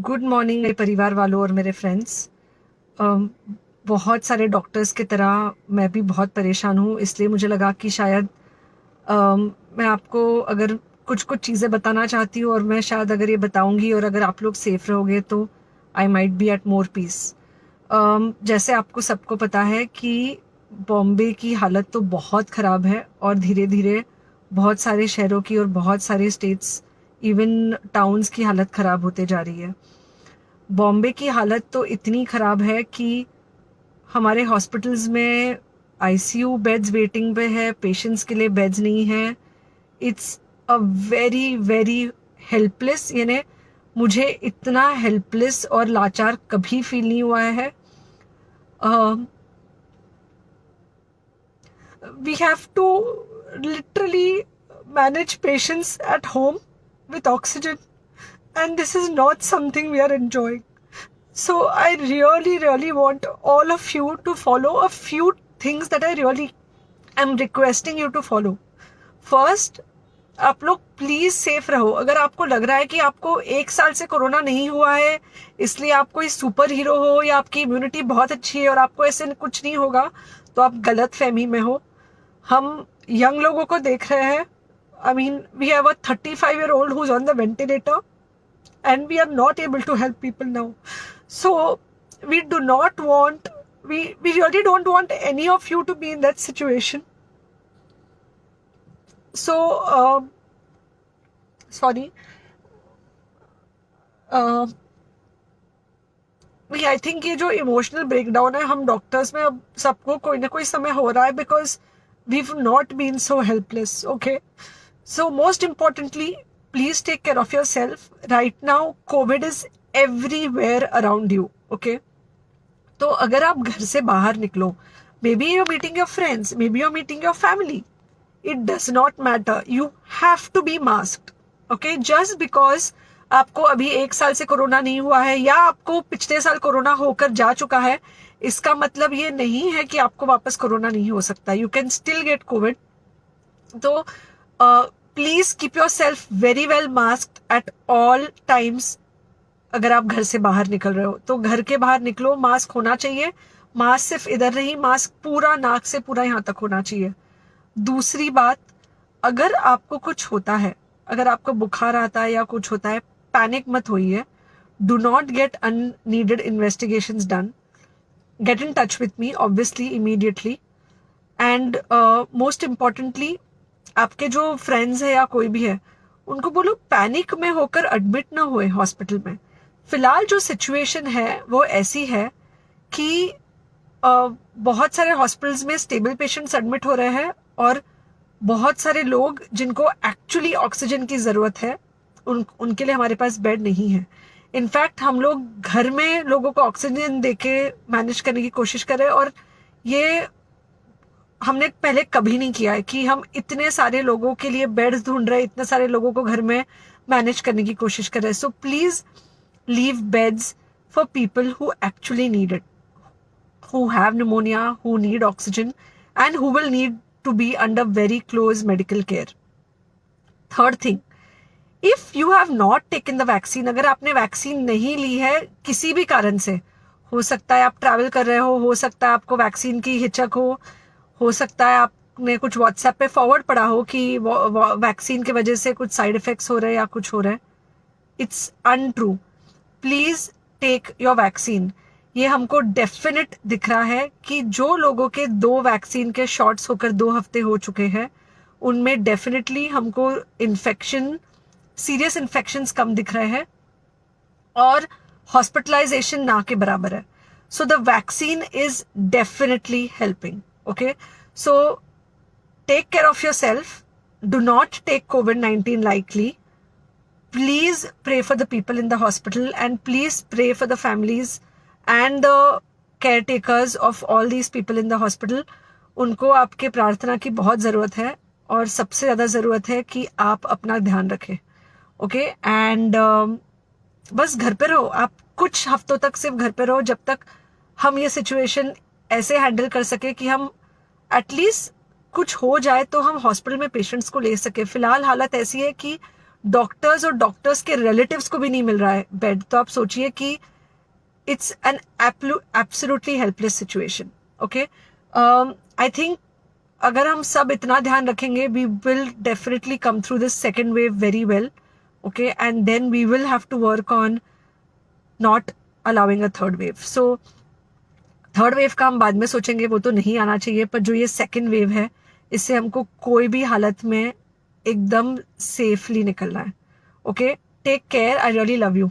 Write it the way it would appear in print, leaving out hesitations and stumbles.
Good morning मेरे परिवार वालों और मेरे फ्रेंड्स। बहुत सारे डॉक्टर्स की तरह मैं भी बहुत परेशान हूँ, इसलिए मुझे लगा कि शायद मैं आपको अगर कुछ कुछ चीज़ें बताना चाहती हूँ और मैं शायद अगर ये बताऊँगी और अगर आप लोग सेफ रहोगे तो I might be at more peace. जैसे आपको सबको पता है कि बॉम्बे की हालत तो बहुत ख़राब है और धीरे धीरे बहुत सारे शहरों की और बहुत सारे स्टेट्स इवन टाउन्स की हालत ख़राब होते जा रही है। बॉम्बे की हालत तो इतनी ख़राब है कि हमारे हॉस्पिटल्स में आईसीयू बेड्स वेटिंग पे है, पेशेंट्स के लिए बेड्स नहीं है। It's a very very helpless, यानी मुझे इतना हेल्पलेस और लाचार कभी फील नहीं हुआ है। We have to literally manage patients at home with oxygen, and this is not something we are enjoying. So I really want all of you to follow a few things that I really am requesting you to follow. First, आप लोग please safe रहो। अगर आपको लग रहा है कि आपको 1 साल से कोरोना नहीं हुआ है इसलिए आप कोई सुपर हीरो हो या आपकी इम्यूनिटी बहुत अच्छी है और आपको ऐसे कुछ नहीं होगा, तो आप गलत फहमी में हो। हम यंग लोगों को देख रहे हैं। I mean we have a 35-year-old who's on the ventilator and we are not able to help people now. So we do not want, we really don't want any of you to be in that situation. So sorry, I think ये जो emotional breakdown है हम doctors में अब सबको कोई ना कोई समय हो रहा है, because we have not been so helpless. Okay, so most importantly please take care of yourself. Right now covid is everywhere around you. Okay, तो अगर आप घर से बाहर निकलो, maybe you're meeting your friends, maybe you're meeting your family, it does not matter, you have to be masked. Okay, just because आपको अभी 1 साल से कोरोना नहीं हुआ है या आपको पिछले साल कोरोना होकर जा चुका है, इसका मतलब ये नहीं है कि आपको वापस कोरोना नहीं हो सकता। You can still get covid. तो please keep yourself very well masked at all times. अगर आप घर से बाहर निकल रहे हो तो घर के बाहर निकलो, मास्क होना चाहिए। मास्क सिर्फ इधर नहीं, मास्क पूरा नाक से पूरा यहाँ तक होना चाहिए। दूसरी बात, अगर आपको कुछ होता है, अगर आपको बुखार आता है या कुछ होता है, पैनिक मत होइए। Do not get unneeded investigations done. Get in touch with me obviously immediately. And most importantly, आपके जो फ्रेंड्स है या कोई भी है उनको बोलो पैनिक में होकर एडमिट ना हुए हॉस्पिटल में। फिलहाल जो सिचुएशन है वो ऐसी है कि बहुत सारे हॉस्पिटल्स में स्टेबल पेशेंट्स एडमिट हो रहे हैं और बहुत सारे लोग जिनको एक्चुअली ऑक्सीजन की ज़रूरत है उनके लिए हमारे पास बेड नहीं है। इनफैक्ट हम लोग घर में लोगों को ऑक्सीजन देके मैनेज करने की कोशिश कर रहे हैं और ये हमने पहले कभी नहीं किया है कि हम इतने सारे लोगों के लिए बेड्स ढूंढ रहे हैं, इतने सारे लोगों को घर में मैनेज करने की कोशिश कर रहे हैं। So please leave beds for people who actually need it, who have pneumonia, who need oxygen, and who will need to be under very close medical care. Third thing, if you have not taken the vaccine, अगर आपने vaccine नहीं ली है किसी भी कारण से, हो सकता है आप ट्रैवल कर रहे हो सकता है आपको वैक्सीन की हिचक हो सकता है आपने कुछ व्हाट्सएप पे फॉरवर्ड पढ़ा हो कि वैक्सीन की वजह से कुछ साइड इफेक्ट्स हो रहे हैं या कुछ हो रहा है। It's untrue. Please take your vaccine. ये हमको डेफिनेट दिख रहा है कि जो लोगों के 2 वैक्सीन के शॉट्स होकर 2 हफ्ते हो चुके हैं उनमें डेफिनेटली हमको इन्फेक्शन, सीरियस इन्फेक्शंस कम दिख रहे हैं और हॉस्पिटलाइजेशन ना के बराबर है। So the vaccine is definitely helping. Okay, so take care of yourself. Do not take COVID-19 lightly. Please pray for the people in the hospital and please pray for the families and the caretakers of all these people in the hospital. उनको आपके प्रार्थना की बहुत ज़रूरत है और सबसे ज़्यादा ज़रूरत है कि आप अपना ध्यान रखें। ओके, एंड बस घर पे रहो। आप कुछ हफ्तों तक सिर्फ घर पे रहो जब तक हम ये सिचुएशन ऐसे हैंडल कर सके कि हम एटलीस्ट कुछ हो जाए तो हम हॉस्पिटल में पेशेंट्स को ले सके। फिलहाल हालत ऐसी है कि डॉक्टर्स और डॉक्टर्स के रिलेटिव्स को भी नहीं मिल रहा है बेड, तो आप सोचिए कि it's an absolutely helpless situation. Okay, I think अगर हम सब इतना ध्यान रखेंगे, we will definitely come through this second wave very well. Okay, and then we will have to work on not allowing a third wave. So third wave का हम बाद में सोचेंगे, वो तो नहीं आना चाहिए, पर जो ये सेकेंड वेव है इससे हमको कोई भी हालत में एकदम सेफली निकलना है. Okay, take care, I really love you.